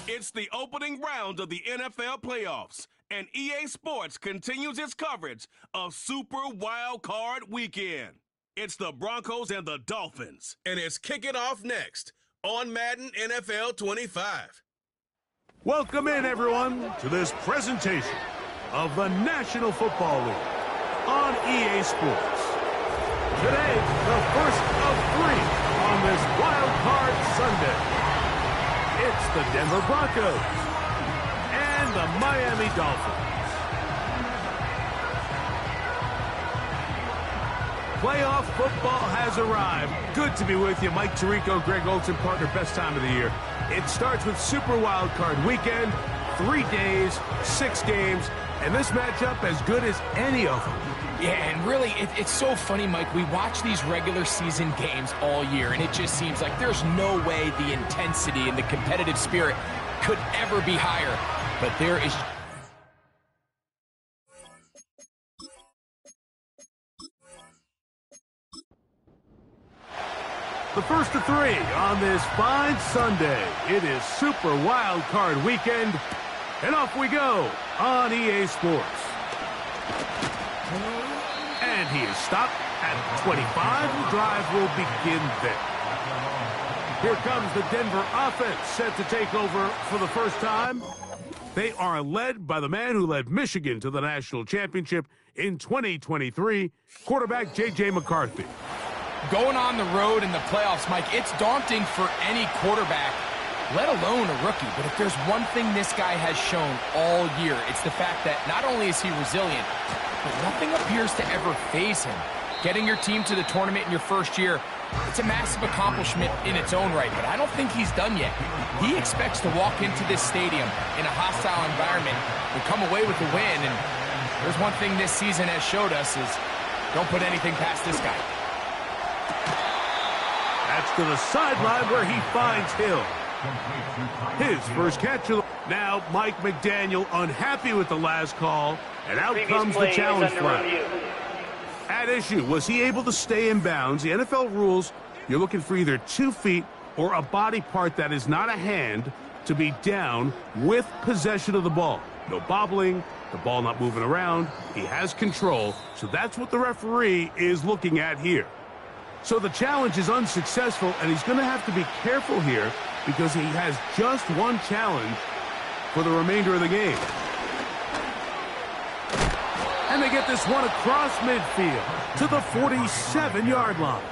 It's the opening round of the NFL playoffs, and EA Sports continues its coverage of Super Wild Card Weekend. It's the Broncos and the Dolphins, and it's kicking off next on Madden NFL 25. Welcome in, everyone, to this presentation of the National Football League on EA Sports. Today, the first of 3 on this Wild Card Sunday. It's the Denver Broncos and the Miami Dolphins. Playoff football has arrived. Good to be with you. Mike Tirico, Greg Olson, partner, best time of the year. It starts with Super Wild Card Weekend, 3 days, 6 games, and this matchup as good as any of them. Yeah, and really, it's so funny, Mike. We watch these regular season games all year, and it just seems like there's no way the intensity and the competitive spirit could ever be higher. But there is... The first of 3 on this fine Sunday. It is Super Wild Card Weekend, and off we go on EA Sports. And he is stopped at 25. The drive will begin there. Here comes the Denver offense, set to take over for the first time. They are led by the man who led Michigan to the national championship in 2023, quarterback J.J. McCarthy. Going on the road in the playoffs, Mike, it's daunting for any quarterback, let alone a rookie. But if there's one thing this guy has shown all year, it's the fact that not only is he resilient, but nothing appears to ever faze him. Getting your team to the tournament in your first year, it's a massive accomplishment in its own right, but I don't think he's done yet. He expects to walk into this stadium in a hostile environment and come away with a win, and there's one thing this season has showed us is don't put anything past this guy. That's to the sideline where he finds Hill. His first catch of the... Now, Mike McDaniel unhappy with the last call, and out comes the challenge flag. At issue, was he able to stay in bounds? The NFL rules, you're looking for either 2 feet or a body part that is not a hand to be down with possession of the ball. No bobbling, the ball not moving around. He has control, so that's what the referee is looking at here. So the challenge is unsuccessful, and he's going to have to be careful here because he has just 1 challenge for the remainder of the game. And they get this one across midfield to the 47-yard line.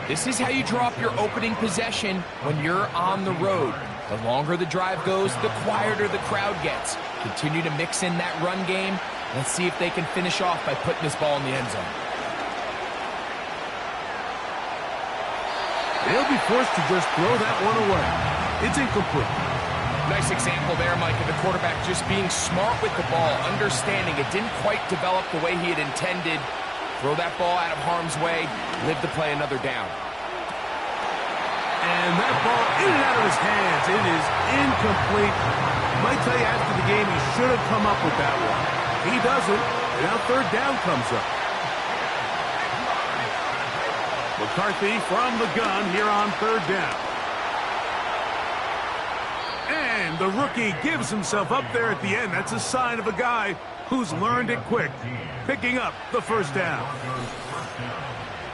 This is how you draw up your opening possession when you're on the road. The longer the drive goes, the quieter the crowd gets. Continue to mix in that run game. Let's see if they can finish off by putting this ball in the end zone. They'll be forced to just throw that one away. It's incomplete. Nice example there, Mike, of the quarterback just being smart with the ball, understanding it didn't quite develop the way he had intended. Throw that ball out of harm's way, live to play another down. And that ball in and out of his hands. It is incomplete. Might tell you after the game he should have come up with that one. He doesn't, and now 3rd down comes up. McCarthy from the gun here on 3rd down. And the rookie gives himself up there at the end. That's a sign of a guy who's learned it quick, picking up the 1st down.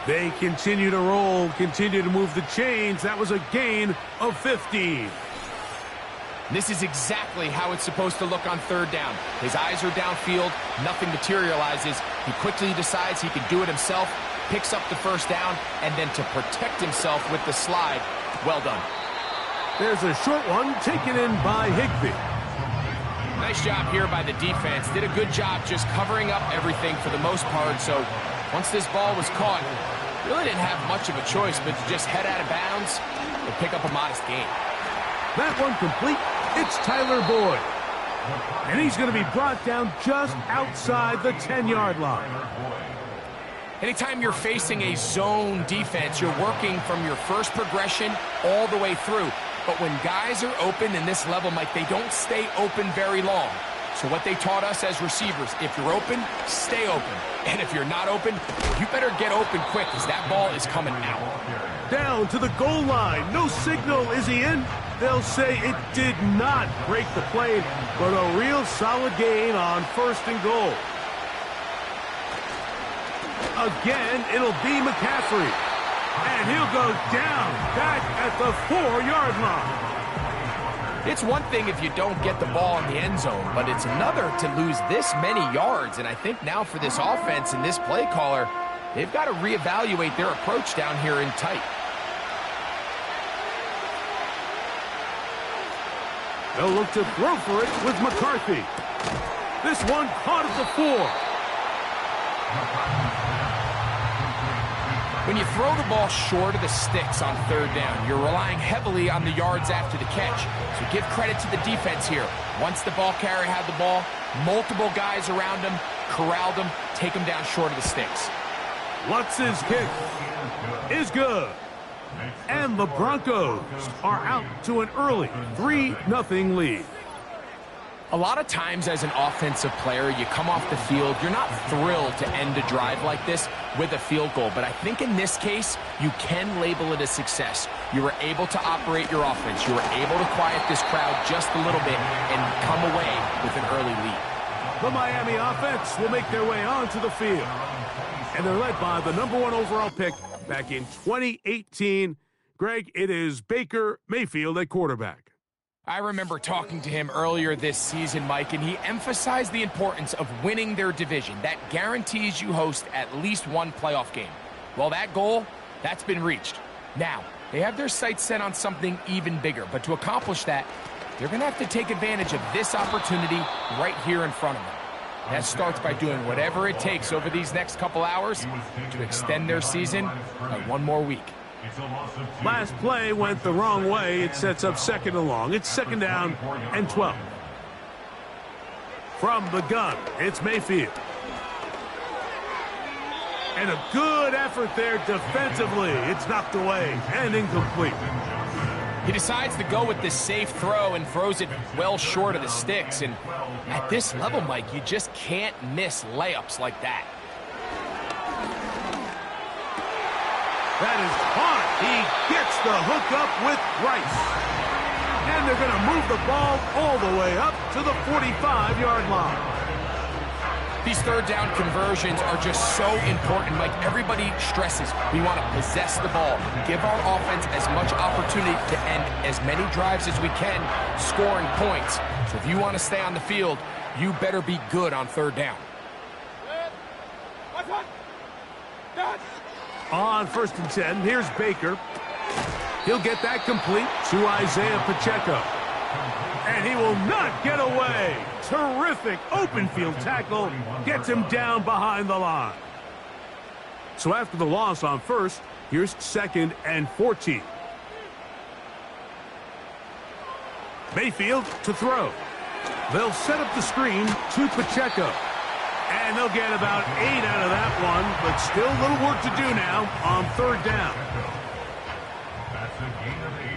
They continue to roll, continue to move the chains. That was a gain of 15. This is exactly how it's supposed to look on third down. His eyes are downfield, nothing materializes. He quickly decides he can do it himself, picks up the first down, and then to protect himself with the slide, well done. There's a short one taken in by Higbee. Nice job here by the defense. Did a good job just covering up everything for the most part. So once this ball was caught, really didn't have much of a choice but to just head out of bounds and pick up a modest gain. That one complete. It's Tyler Boyd. And he's going to be brought down just outside the 10-yard line. Anytime you're facing a zone defense, you're working from your first progression all the way through. But when guys are open in this level, Mike, they don't stay open very long. So what they taught us as receivers, if you're open, stay open. And if you're not open, you better get open quick because that ball is coming out. Down to the goal line. No signal. Is he in? They'll say it did not break the plane, but a real solid gain on first and goal. Again, it'll be McCaffrey. And he'll go down back at the 4-yard line. It's one thing if you don't get the ball in the end zone, but it's another to lose this many yards. And I think now for this offense and this play caller, they've got to reevaluate their approach down here in tight. They'll look to throw for it with McCarthy. This one caught at the 4. When you throw the ball short of the sticks on third down, you're relying heavily on the yards after the catch. So give credit to the defense here. Once the ball carrier had the ball, multiple guys around him, corralled him, take him down short of the sticks. Lutz's kick is good. And the Broncos are out to an early 3-0 lead. A lot of times as an offensive player, you come off the field, you're not thrilled to end a drive like this with a field goal. But I think in this case, you can label it a success. You were able to operate your offense. You were able to quiet this crowd just a little bit and come away with an early lead. The Miami offense will make their way onto the field. And they're led by the #1 overall pick back in 2018. Greg, it is Baker Mayfield at quarterback. I remember talking to him earlier this season, Mike, and he emphasized the importance of winning their division. That guarantees you host at least one playoff game. Well, that goal, that's been reached. Now, they have their sights set on something even bigger, but to accomplish that, they're going to have to take advantage of this opportunity right here in front of them. That starts by doing whatever it takes over these next couple hours to extend their season by one more week. Last play went the wrong way. It sets up second and long. It's second down and 12. From the gun, it's Mayfield. And a good effort there defensively. It's knocked away and incomplete. He decides to go with this safe throw and throws it well short of the sticks. And at this level, Mike, you just can't miss layups like that. That is caught. He gets the hook up with Rice. And they're going to move the ball all the way up to the 45-yard line. These third down conversions are just so important. Like everybody stresses, we want to possess the ball, give our offense as much opportunity to end as many drives as we can, scoring points. So if you want to stay on the field, you better be good on third down. On 1st and 10, here's Baker. He'll get that complete to Isaiah Pacheco. And he will not get away. Terrific open field tackle. Gets him down behind the line. So after the loss on first, here's 2nd and 14. Mayfield to throw. They'll set up the screen to Pacheco. And they'll get about 8 out of that one, but still a little work to do now on third down. That's a gain of 8.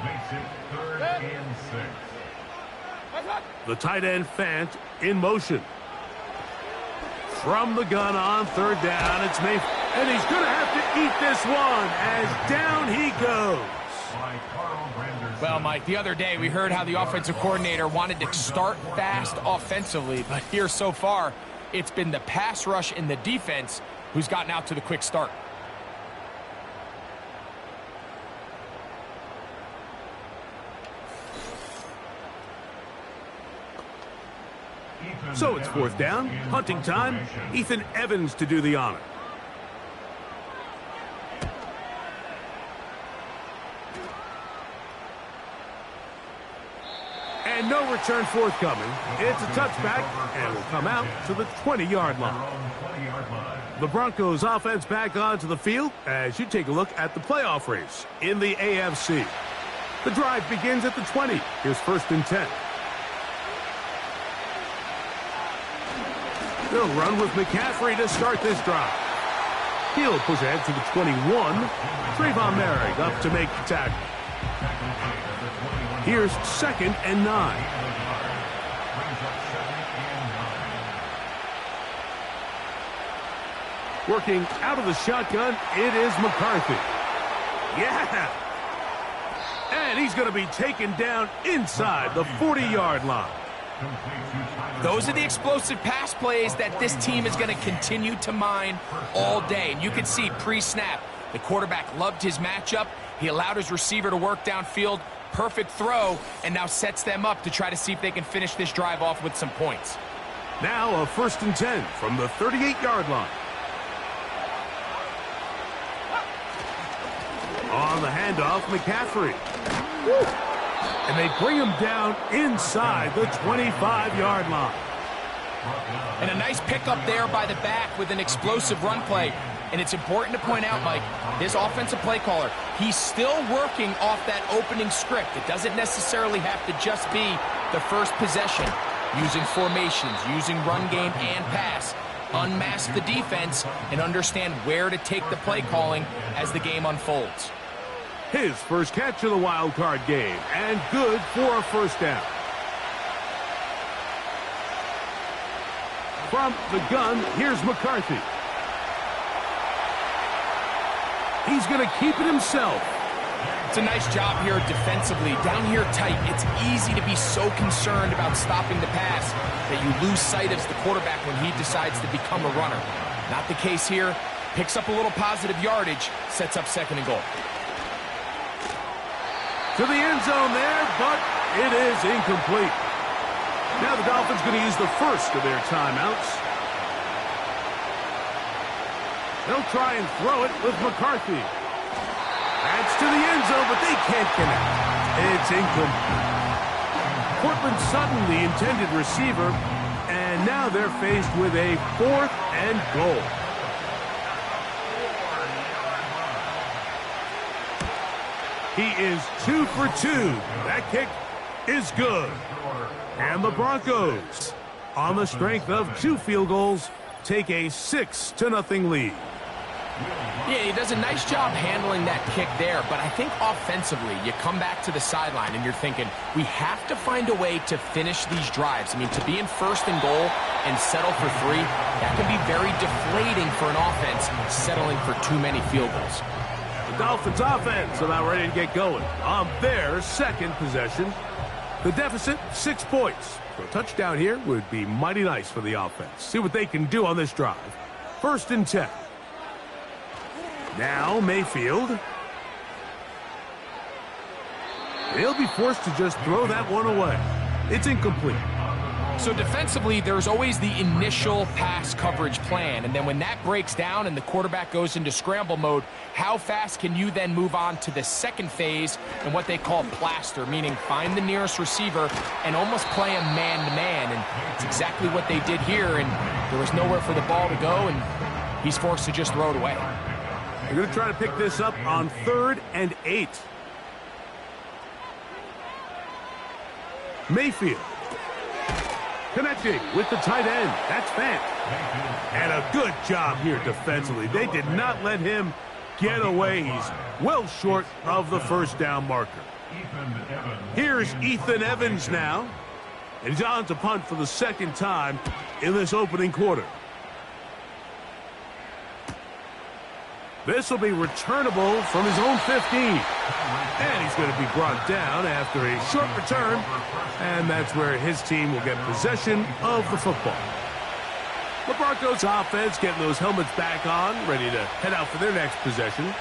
Makes it 3rd and 6. The tight end Fant in motion. From the gun on third down, it's Mayfield. And he's going to have to eat this one as down he goes. Well, Mike, the other day we heard how the offensive coordinator wanted to start fast offensively, but here so far, it's been the pass rush and the defense who's gotten out to the quick start. So it's fourth down, hunting time. Ethan Evans to do the honor. And no return forthcoming. It's a touchback and will come out to the 20-yard line. The Broncos offense back onto the field as you take a look at the playoff race in the AFC. The drive begins at the 20. Here's first and 10. They'll run with McCaffrey to start this drive. He'll push ahead to the 21. Trayvon Merrick up to make the tackle. Here's second and 9. Working out of the shotgun, it is McCarthy. Yeah! And he's going to be taken down inside the 40-yard line. Those are the explosive pass plays that this team is going to continue to mine all day. And you can see pre-snap, the quarterback loved his matchup. He allowed his receiver to work downfield. Perfect throw, and now sets them up to try to see if they can finish this drive off with some points. Now a first and 10 from the 38-yard line. On the handoff, McCaffrey. And they bring him down inside the 25-yard line. And a nice pickup there by the back with an explosive run play. And it's important to point out, Mike, this offensive play caller, he's still working off that opening script. It doesn't necessarily have to just be the first possession. Using formations, using run game and pass. Unmask the defense and understand where to take the play calling as the game unfolds. His first catch of the wild card game, and good for a first down. From the gun, here's McCarthy. He's going to keep it himself. It's a nice job here defensively. Down here tight, it's easy to be so concerned about stopping the pass that you lose sight of the quarterback when he decides to become a runner. Not the case here. Picks up a little positive yardage, sets up second and goal. To the end zone there, but it is incomplete. Now the Dolphins going to use the first of their timeouts. They'll try and throw it with McCarthy. That's to the end zone, but they can't connect. It's incomplete. Courtland Sutton, the intended receiver, and now they're faced with a fourth and goal. He is 2 for 2. That kick is good. And the Broncos, on the strength of 2 field goals, take a 6-0 lead. Yeah, he does a nice job handling that kick there, but I think offensively, you come back to the sideline and you're thinking, we have to find a way to finish these drives. I mean, to be in first and goal and settle for 3, that can be very deflating for an offense settling for too many field goals. The Dolphins offense about ready to get going on their second possession. The deficit, 6 points. So a touchdown here would be mighty nice for the offense. See what they can do on this drive. First and 10. Now Mayfield. He'll be forced to just throw that one away. It's incomplete. So defensively, there's always the initial pass coverage plan. And then when that breaks down and the quarterback goes into scramble mode, how fast can you then move on to the second phase and what they call plaster, meaning find the nearest receiver and almost play him man-to-man. And it's exactly what they did here. And there was nowhere for the ball to go, and he's forced to just throw it away. They're going to try to pick this up on 3rd and 8. Mayfield. Connecting with the tight end. That's Fant. And a good job here defensively. They did not let him get away. He's well short of the first down marker. Here's Ethan Evans now. And he's on to punt for the second time in this opening quarter. This will be returnable from his own 15. And he's going to be brought down after a short return. And that's where his team will get possession of the football. The Broncos offense getting those helmets back on, ready to head out for their next possession.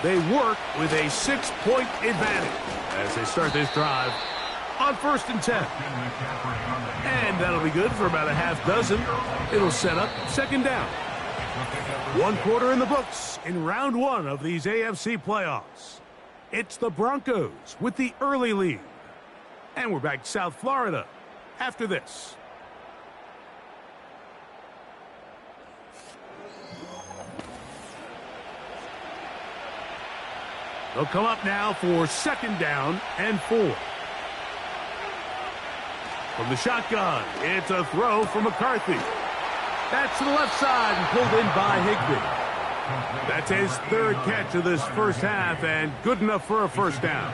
They work with a 6-point advantage as they start this drive on 1st and 10. And And that'll be good for about a half dozen. It'll set up second down. One quarter in the books in round one of these AFC playoffs. It's the Broncos with the early lead. And we're back to South Florida after this. They'll come up now for second down and 4. From the shotgun, it's a throw from McCarthy. That's to the left side and pulled in by Higbee. That's his third catch of this first half and good enough for a first down.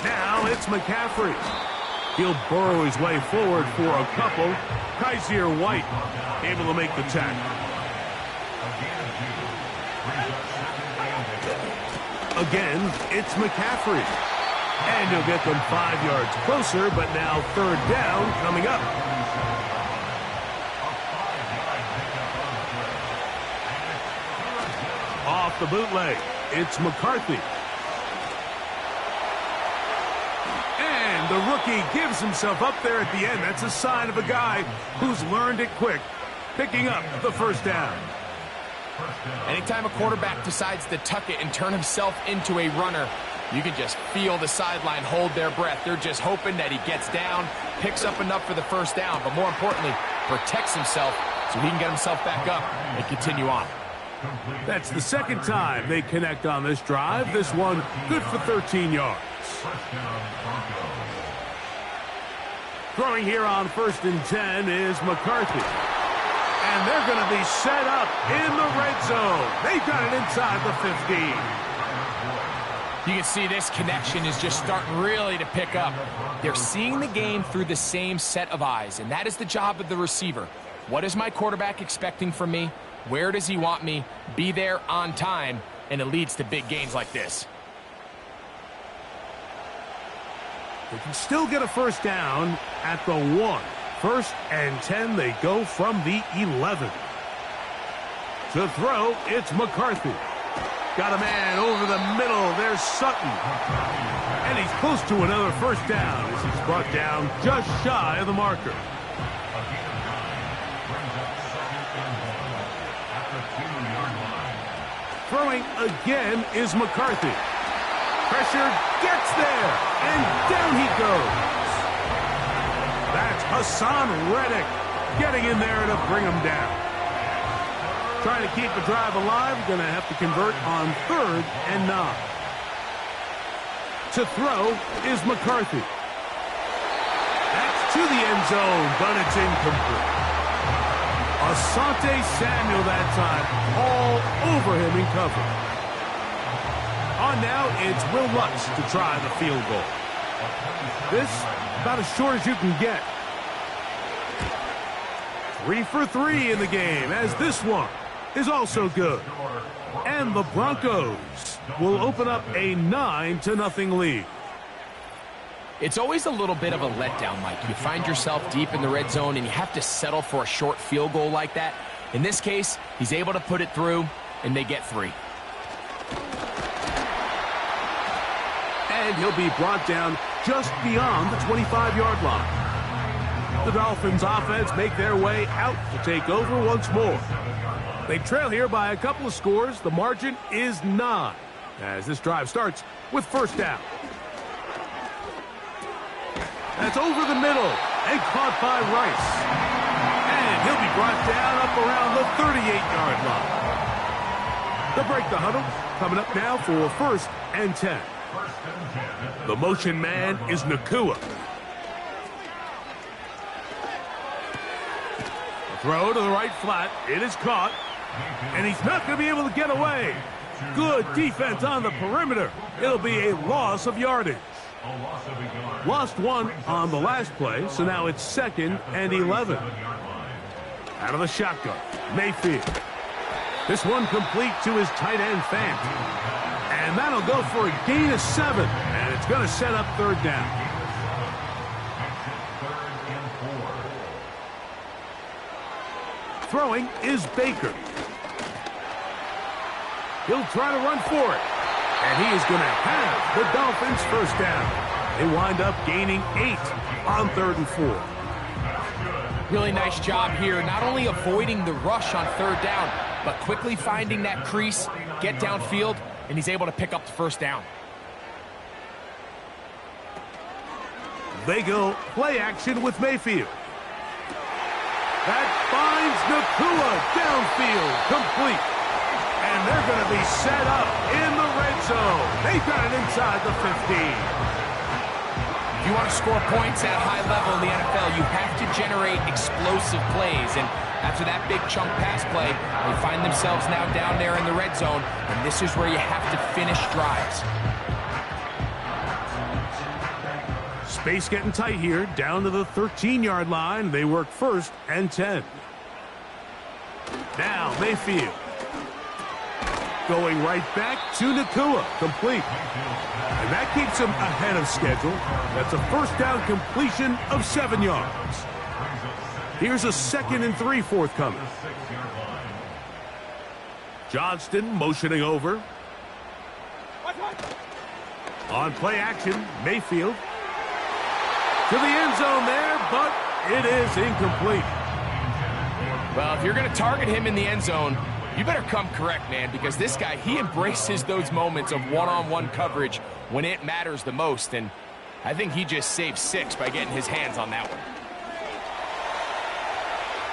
Now it's McCaffrey. He'll burrow his way forward for a couple. Kaiser White able to make the tackle. Again, it's McCaffrey. And he'll get them 5 yards closer, but now third down coming up. Off the bootleg, it's McCarthy. And the rookie gives himself up there at the end. That's a sign of a guy who's learned it quick, picking up the first down. Anytime a quarterback decides to tuck it and turn himself into a runner, you can just feel the sideline hold their breath. They're just hoping that he gets down, picks up enough for the first down, but more importantly, protects himself so he can get himself back up and continue on. That's the second time they connect on this drive. This one good for 13 yards. Throwing here on 1st and 10 is McCarthy. And they're going to be set up in the red zone. They've got it inside the 15. You can see this connection is just starting really to pick up. They're seeing the game through the same set of eyes, and that is the job of the receiver. What is my quarterback expecting from me? Where does he want me? Be there on time, and it leads to big gains like this. They can still get a first down at the 1. 1st and 10, they go from the 11. To throw, it's McCarthy. Got a man over the middle. There's Sutton. And he's close to another first down as he's brought down just shy of the marker. Throwing again is McCarthy. Pressure gets there, and down he goes. That's Hassan Reddick getting in there to bring him down. Trying to keep the drive alive, going to have to convert on 3rd and 9. To throw is McCarthy. That's to the end zone, but it's incomplete. Asante Samuel that time, all over him in cover. On now, it's Will Lutz to try the field goal. This, about as short as you can get. 3 for 3 in the game, as this one is also good. And the Broncos will open up a 9-0 lead. It's always a little bit of a letdown, Mike. You find yourself deep in the red zone, and you have to settle for a short field goal like that. In this case, he's able to put it through, and they get 3. And he'll be brought down just beyond the 25-yard line. The Dolphins offense make their way out to take over once more. They trail here by a couple of scores. The margin is 9 as this drive starts with first down. That's over the middle and caught by Rice. And he'll be brought down up around the 38-yard line. They'll break the huddle. Coming up now for 1st and 10. The motion man is Nakua. The throw to the right flat. It is caught. And he's not going to be able to get away. Good defense on the perimeter. It'll be a loss of yardage. Lost 1 on the last play, so now it's 2nd and 11. Out of the shotgun, Mayfield. This one complete to his tight end, Fant. And that'll go for a gain of 7, and it's going to set up 3rd down. Throwing is Baker. He'll try to run for it. And he is going to have the Dolphins first down. They wind up gaining 8 on 3rd and 4. Really nice job here, not only avoiding the rush on 3rd down, but quickly finding that crease, get downfield, and he's able to pick up the first down. They go play action with Mayfield. That finds Nakua downfield, complete. And they're going to be set up in the red zone. They got it inside the 15. If you want to score points at a high level in the NFL, you have to generate explosive plays. And after that big chunk pass play, they find themselves now down there in the red zone. And this is where you have to finish drives. Space getting tight here, down to the 13-yard line. They work 1st and 10. Now Mayfield. Going right back to Nakua, complete. And that keeps him ahead of schedule. That's a first down completion of 7 yards. Here's a 2nd and 3 forthcoming. Johnston motioning over. On play action, Mayfield. To the end zone there, but it is incomplete. Well, if you're going to target him in the end zone, you better come correct, man, because this guy, he embraces those moments of one-on-one coverage when it matters the most, and I think he just saved 6 by getting his hands on that one.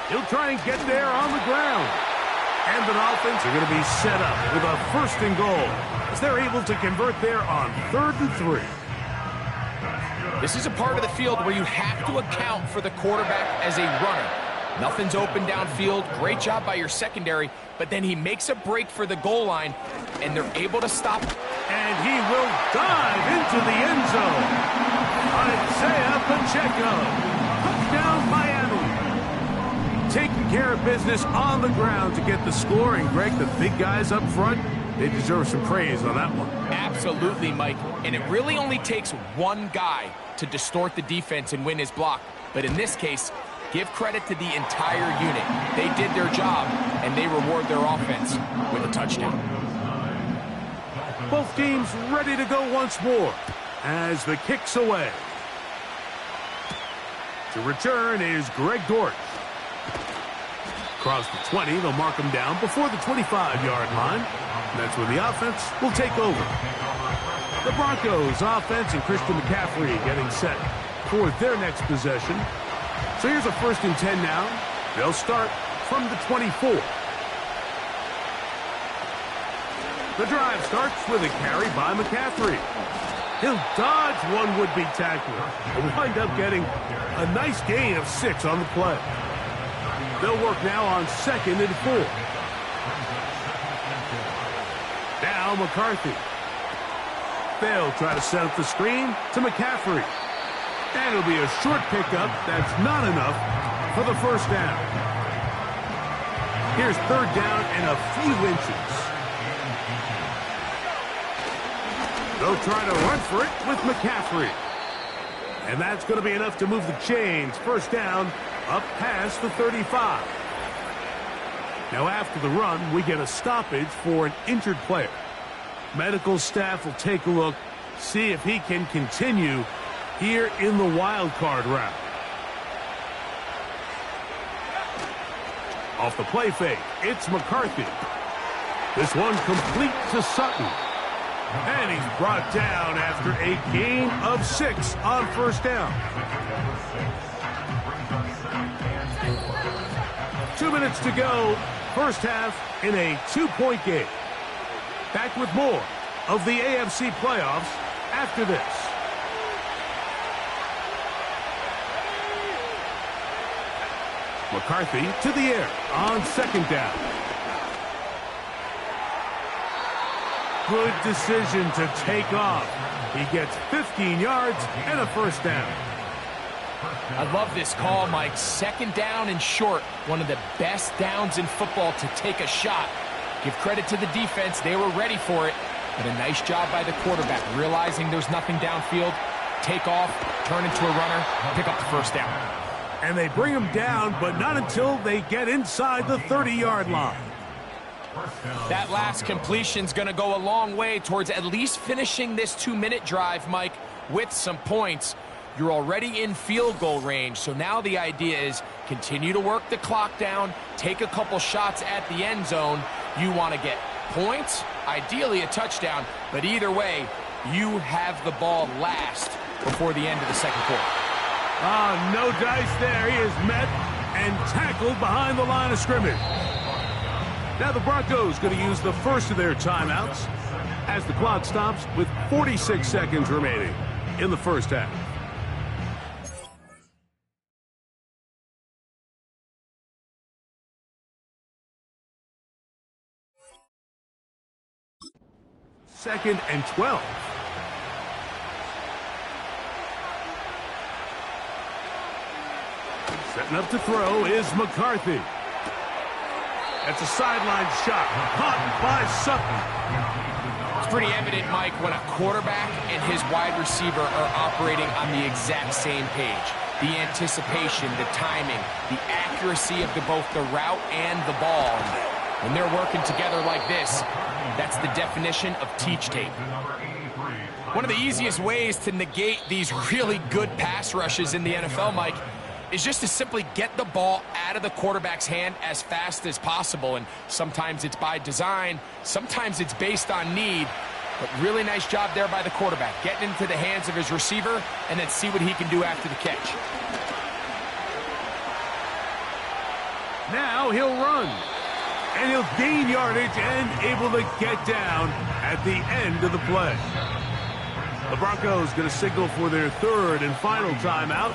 He'll try and get there on the ground. And the Dolphins are going to be set up with a 1st and goal as they're able to convert there on 3rd and 3. This is a part of the field where you have to account for the quarterback as a runner. Nothing's open downfield. Great job by your secondary, but then he makes a break for the goal line, and they're able to stop. And he will dive into the end zone. Isaiah Pacheco. Touchdown, Miami. Taking care of business on the ground to get the score. And, Greg, the big guys up front, they deserve some praise on that one. Absolutely, Mike. And it really only takes one guy to distort the defense and win his block. But in this case, give credit to the entire unit. They did their job, and they reward their offense with a touchdown. Both teams ready to go once more as the kick's away. To return is Greg Dortch. Across the 20, they'll mark him down before the 25-yard line. And that's where the offense will take over. The Broncos offense and Christian McCaffrey getting set for their next possession. So here's a 1st and 10 now. They'll start from the 24. The drive starts with a carry by McCaffrey. He'll dodge one would-be tackler and wind up getting a nice gain of 6 on the play. They'll work now on 2nd and 4. Now McCarthy. They'll try to set up the screen to McCaffrey. And it'll be a short pickup. That's not enough for the first down. Here's 3rd down and a few inches. They'll try to run for it with McCaffrey. And that's going to be enough to move the chains. First down up past the 35. Now after the run, we get a stoppage for an injured player. Medical staff will take a look, see if he can continue here in the wild card round. Off the play fake, it's McCarthy. This one complete to Sutton. And he's brought down after a gain of 6 on first down. 2 minutes to go, first half in a 2-point game. Back with more of the AFC playoffs after this. McCarthy to the air on 2nd down. Good decision to take off. He gets 15 yards and a first down. I love this call, Mike. 2nd down and short. One of the best downs in football to take a shot. Give credit to the defense. They were ready for it. But a nice job by the quarterback, realizing there's nothing downfield. Take off, turn into a runner, pick up the first down. And they bring him down, but not until they get inside the 30-yard line. That last completion's going to go a long way towards at least finishing this 2-minute drive, Mike, with some points. You're already in field goal range, so now the idea is continue to work the clock down, take a couple shots at the end zone. You want to get points, ideally a touchdown, but either way, you have the ball last before the end of the second quarter. No dice there. He is met and tackled behind the line of scrimmage. Now the Broncos going to use the first of their timeouts as the clock stops with 46 seconds remaining in the first half. Second and 12. Setting up to throw is McCarthy. That's a sideline shot, caught by Sutton. It's pretty evident, Mike, when a quarterback and his wide receiver are operating on the exact same page. The anticipation, the timing, the accuracy of both the route and the ball. When they're working together like this, that's the definition of teach tape. One of the easiest ways to negate these really good pass rushes in the NFL, Mike, is just to simply get the ball out of the quarterback's hand as fast as possible. And sometimes it's by design, sometimes it's based on need. But really nice job there by the quarterback, getting into the hands of his receiver and then see what he can do after the catch. Now he'll run. And he'll gain yardage and able to get down at the end of the play. The Broncos going to signal for their third and final timeout.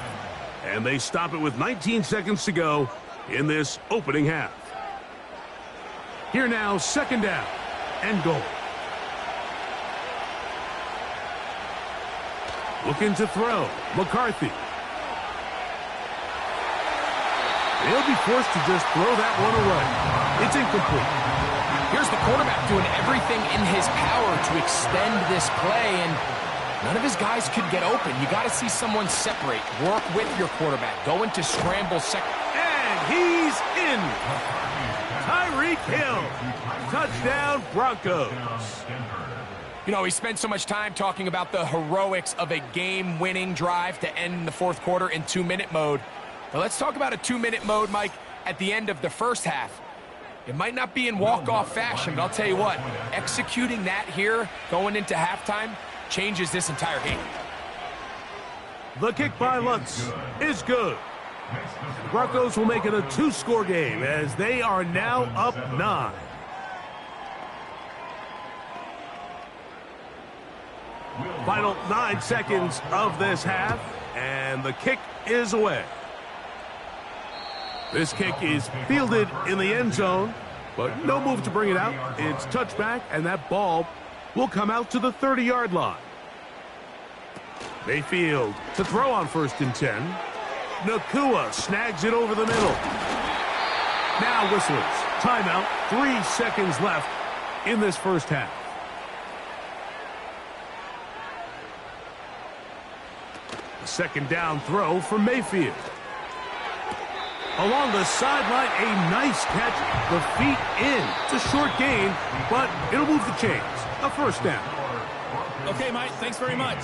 And they stop it with 19 seconds to go in this opening half. Here now, second down and goal. Looking to throw, McCarthy. He'll be forced to just throw that one away. It's incomplete. Here's the quarterback doing everything in his power to extend this play, and none of his guys could get open. You got to see someone separate. Work with your quarterback. Go into scramble second. And he's in. Tyreek Hill. Touchdown, Broncos. You know, we spent so much time talking about the heroics of a game-winning drive to end the fourth quarter in 2-minute mode. But let's talk about a 2-minute mode, Mike, at the end of the first half. It might not be in walk-off fashion, but I'll tell you what, executing that here, going into halftime, changes this entire game. The kick by Lutz is good. The Broncos will make it a 2-score game as they are now up 9. Final 9 seconds of this half, and the kick is away. This kick is fielded in the end zone, but no move to bring it out. It's touchback, and that ball will come out to the 30-yard line. Mayfield to throw on 1st and 10. Nakua snags it over the middle. Now whistles. Timeout. 3 seconds left in this first half. The second down throw from Mayfield. Along the sideline, a nice catch. The feet in. It's a short gain, but it'll move the chains. A first down. Okay, Mike, thanks very much.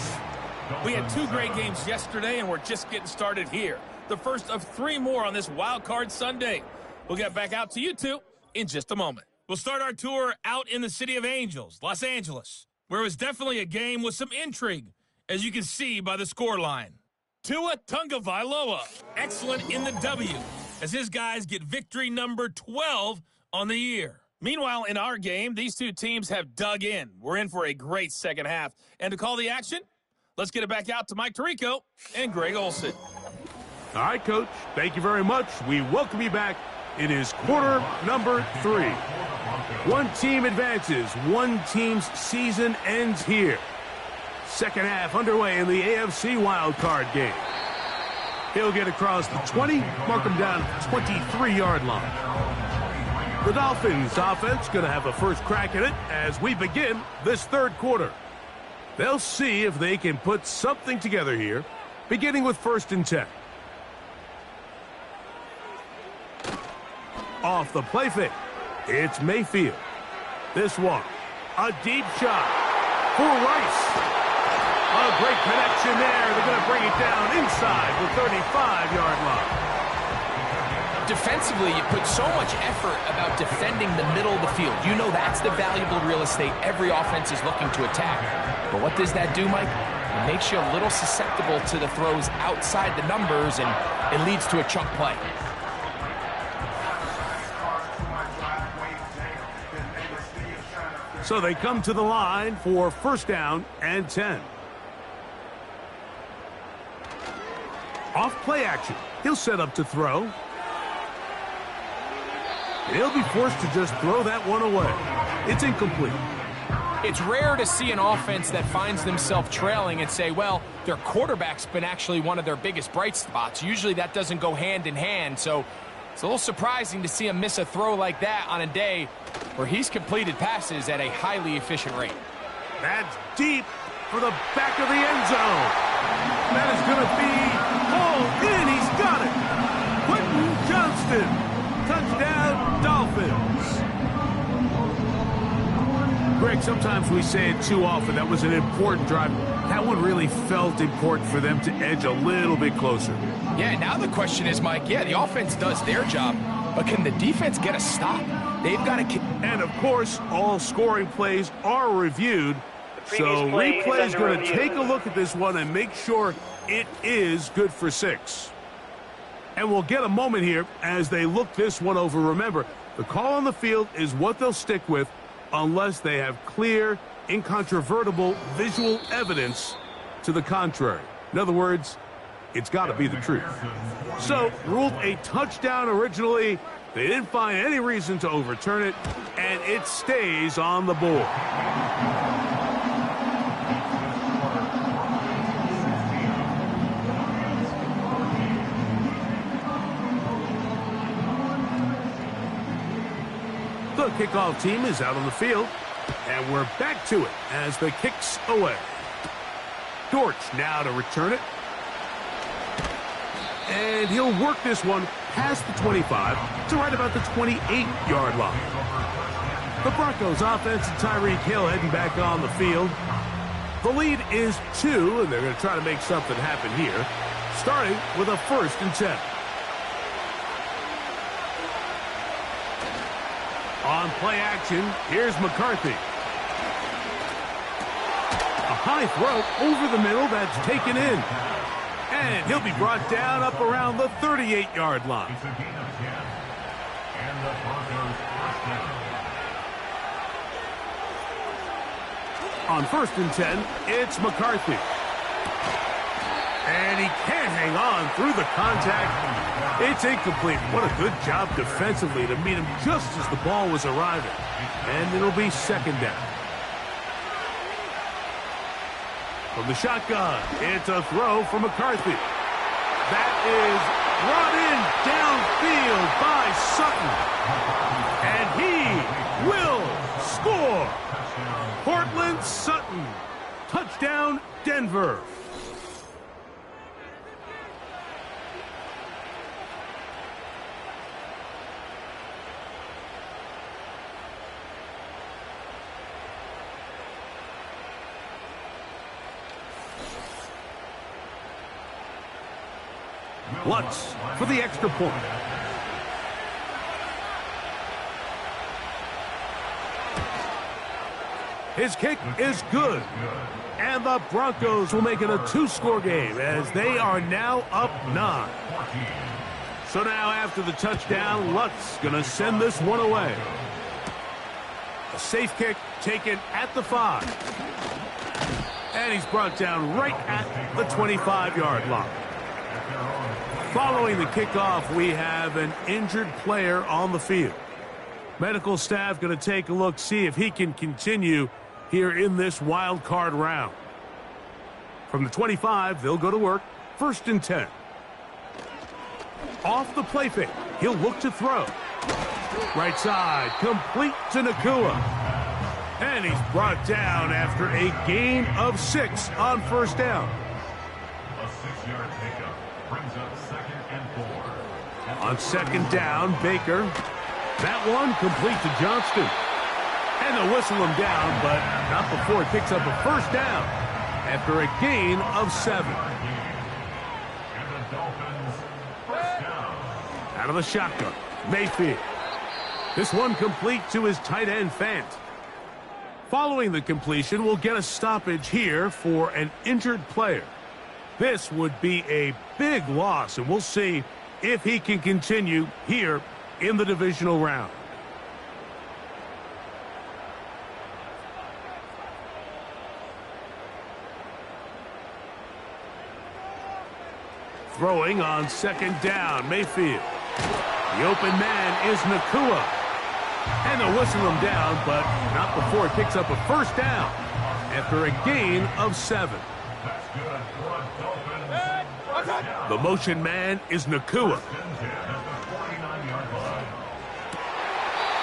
We had 2 great games yesterday, and we're just getting started here. The first of 3 more on this Wild Card Sunday. We'll get back out to you 2 in just a moment. We'll start our tour out in the City of Angels, Los Angeles, where it was definitely a game with some intrigue, as you can see by the score line. Tua Tagovailoa, excellent in the W, as his guys get victory number 12 on the year. Meanwhile, in our game, these 2 teams have dug in. We're in for a great second half. And to call the action, let's get it back out to Mike Tirico and Greg Olson. All right, Coach. Thank you very much. We welcome you back. It is quarter number 3. One team advances. One team's season ends here. Second half underway in the AFC wildcard game. He'll get across the 20, mark him down at the 23-yard line. The Dolphins offense going to have a first crack at it as we begin this third quarter. They'll see if they can put something together here, beginning with 1st and 10. Off the play fake, it's Mayfield. This one, a deep shot for Rice. A great connection there. They're going to bring it down inside the 35-yard line. Defensively, you put so much effort about defending the middle of the field. You know that's the valuable real estate every offense is looking to attack. But what does that do, Mike? It makes you a little susceptible to the throws outside the numbers, and it leads to a chunk play. So they come to the line for first down and 10. Off play action. He'll set up to throw. He'll be forced to just throw that one away. It's incomplete. It's rare to see an offense that finds themselves trailing and say, well, their quarterback's been actually one of their biggest bright spots. Usually that doesn't go hand in hand, so it's a little surprising to see him miss a throw like that on a day where he's completed passes at a highly efficient rate. That's deep for the back of the end zone. That is going to be hauled in. He's got it. Quentin Johnston. Touchdown, Dolphins. Greg, sometimes we say it too often. That was an important drive. That one really felt important for them to edge a little bit closer. Yeah, now the question is, Mike, yeah, the offense does their job, but can the defense get a stop? They've got to... And, of course, all scoring plays are reviewed. So replay is going to take a look at this one and make sure it is good for 6. And we'll get a moment here as they look this one over. Remember, the call on the field is what they'll stick with unless they have clear, incontrovertible visual evidence to the contrary. In other words, it's got to be the truth. So, ruled a touchdown originally. They didn't find any reason to overturn it, and it stays on the board. The kickoff team is out on the field, and we're back to it as the kick's away. Dortch now to return it. And he'll work this one past the 25 to right about the 28-yard line. The Broncos offense and Tyreek Hill heading back on the field. The lead is 2, and they're going to try to make something happen here, starting with a 1st and 10. On play action, here's McCarthy. A high throw over the middle that's taken in. And he'll be brought down up around the 38-yard line. It's a gain of 10. And the Broncos first down. On 1st and 10, it's McCarthy. And he can't hang on through the contact. It's incomplete. What a good job defensively to meet him just as the ball was arriving. And it'll be 2nd down. From the shotgun, it's a throw for McCarthy. That is brought in downfield by Sutton. And he will score. Cortland Sutton. Touchdown, Denver. Lutz for the extra point. His kick is good. And the Broncos will make it a 2-score game as they are now up 9. So now after the touchdown, Lutz going to send this one away. A safe kick taken at the 5. And he's brought down right at the 25-yard line. Following the kickoff, we have an injured player on the field. Medical staff going to take a look, see if he can continue here in this wild card round. From the 25, they'll go to work. 1st and 10. Off the play fake, he'll look to throw. Right side, complete to Nakua. And he's brought down after a gain of 6 on 1st down. A 6-yard pickup brings up 2nd and 4. On 2nd down, Baker. That one complete to Johnston. And they'll whistle him down, but not before he picks up a first down after a gain of 7. And the Dolphins first down. Out of the shotgun, Mayfield. This one complete to his tight end, Fant. Following the completion, we'll get a stoppage here for an injured player. This would be a big loss, and we'll see if he can continue here in the divisional round. Throwing on second down, Mayfield. The open man is Nakua. And they'll whistle him down, but not before he picks up a first down after a gain of 7. That's good for a Dolphins. The motion man is Nakua.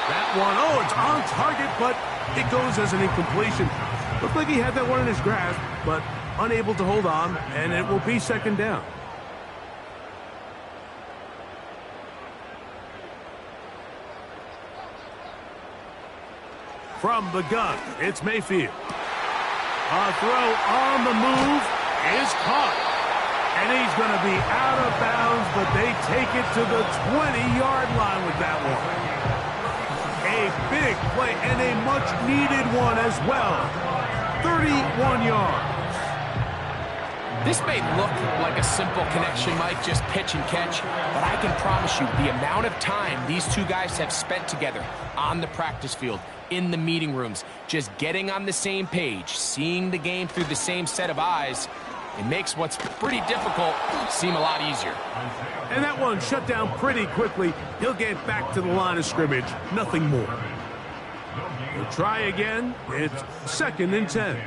That one, oh, it's on target, but it goes as an incompletion. Looked like he had that one in his grasp, but unable to hold on, and it will be second down. From the gun, it's Mayfield. A throw on the move is caught. And he's going to be out of bounds, but they take it to the 20-yard line with that one. A big play and a much-needed one as well. 31 yards. This may look like a simple connection, Mike, just pitch and catch, but I can promise you the amount of time these two guys have spent together on the practice field, in the meeting rooms, just getting on the same page, seeing the game through the same set of eyes, it makes what's pretty difficult seem a lot easier. And that one shut down pretty quickly. He'll get back to the line of scrimmage, nothing more. He'll try again. It's 2nd and 10.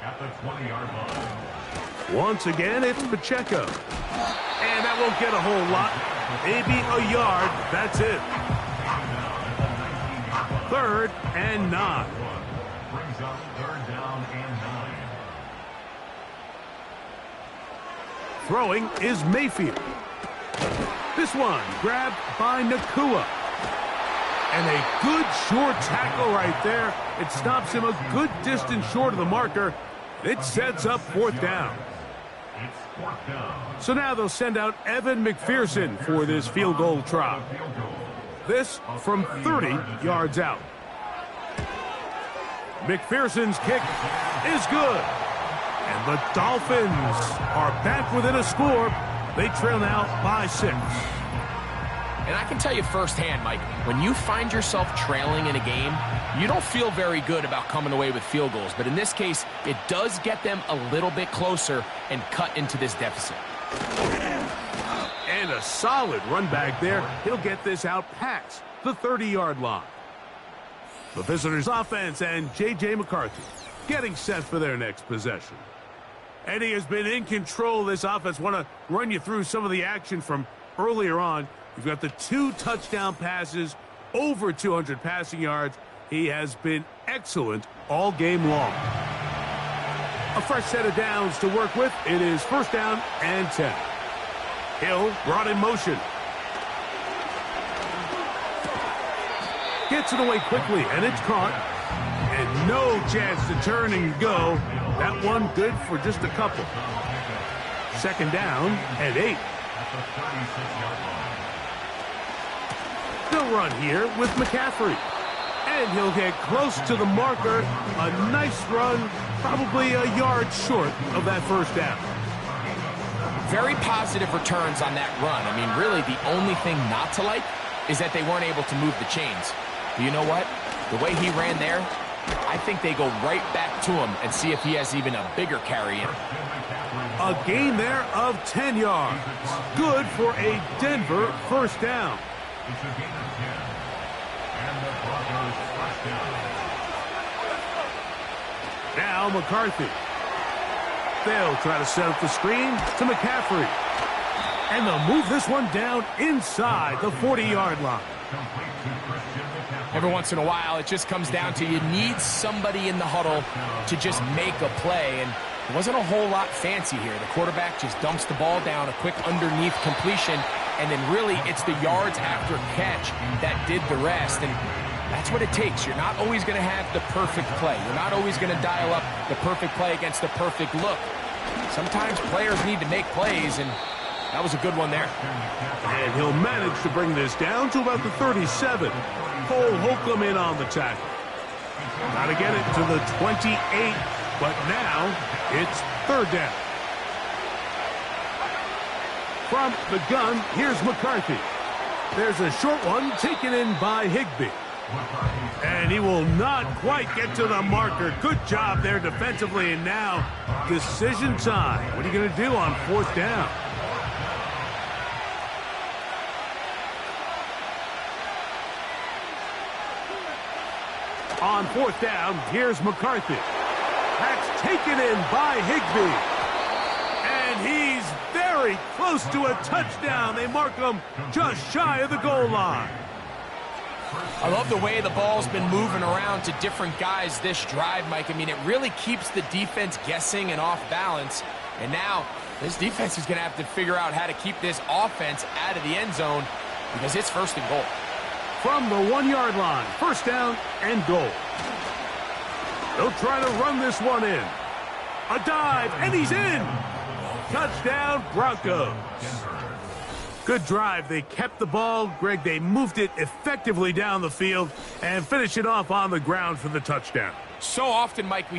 At the 20-yard line. Once again, it's Pacheco. And that won't get a whole lot. Maybe a yard. That's it. 3rd and 9. Brings up 3rd down and 9. Throwing is Mayfield. This one grabbed by Nakua. And a good short tackle right there. It stops him a good distance short of the marker. It sets up 4th down. It's 4th down. So now they'll send out Evan McPherson for this field goal try. This from 30 yards out. McPherson's kick is good. And the Dolphins are back within a score. They trail now by 6. And I can tell you firsthand, Mike, when you find yourself trailing in a game, you don't feel very good about coming away with field goals. But in this case, it does get them a little bit closer and cut into this deficit. And a solid run back there. He'll get this out past the 30-yard line. The visitors' offense and J.J. McCarthy getting set for their next possession. And he has been in control of this offense. Want to run you through some of the action from earlier on. You've got the 2 touchdown passes, over 200 passing yards. He has been excellent all game long. A fresh set of downs to work with. It is 1st down and 10. Hill brought in motion. Gets it away quickly, and it's caught. And no chance to turn and go. That one good for just a couple. 2nd down and 8. They'll run here with McCaffrey. And he'll get close to the marker. A nice run, probably a yard short of that 1st down. Very positive returns on that run. I mean, really, the only thing not to like is that they weren't able to move the chains. But you know what? The way he ran there, I think they go right back to him and see if he has even a bigger carry in him. A gain there of 10 yards. Good for a Denver 1st down. It's a gain of 10. And the Broncos first down. Now McCarthy. They'll try to set up the screen to McCaffrey. And they'll move this one down inside the 40-yard line. Every once in a while, it just comes down to you need somebody in the huddle to just make a play. And it wasn't a whole lot fancy here. The quarterback just dumps the ball down, a quick underneath completion, and then really it's the yards after catch that did the rest. And That's what it takes. You're not always going to have the perfect play. You're not always going to dial up the perfect play against the perfect look. Sometimes players need to make plays, and that was a good one there. And he'll manage to bring this down to about the 37. Cole Holcomb in on the tackle. Got to get it to the 28, but now it's third down. From the gun, here's McCarthy. There's a short one taken in by Higbee. And he will not quite get to the marker. Good job there defensively, and now decision time. What are you going to do on fourth down? On fourth down, here's McCarthy. That's taken in by Higbee. And he's very close to a touchdown. They mark him just shy of the goal line. I love the way the ball's been moving around to different guys this drive, Mike. I mean, it really keeps the defense guessing and off balance. And now this defense is going to have to figure out how to keep this offense out of the end zone because it's first and goal. From the 1-yard line, first down and goal. They'll try to run this one in. A dive, and he's in. Touchdown, Broncos. Good drive. They kept the ball. Greg, they moved it effectively down the field and finished it off on the ground for the touchdown. So often, Mike, we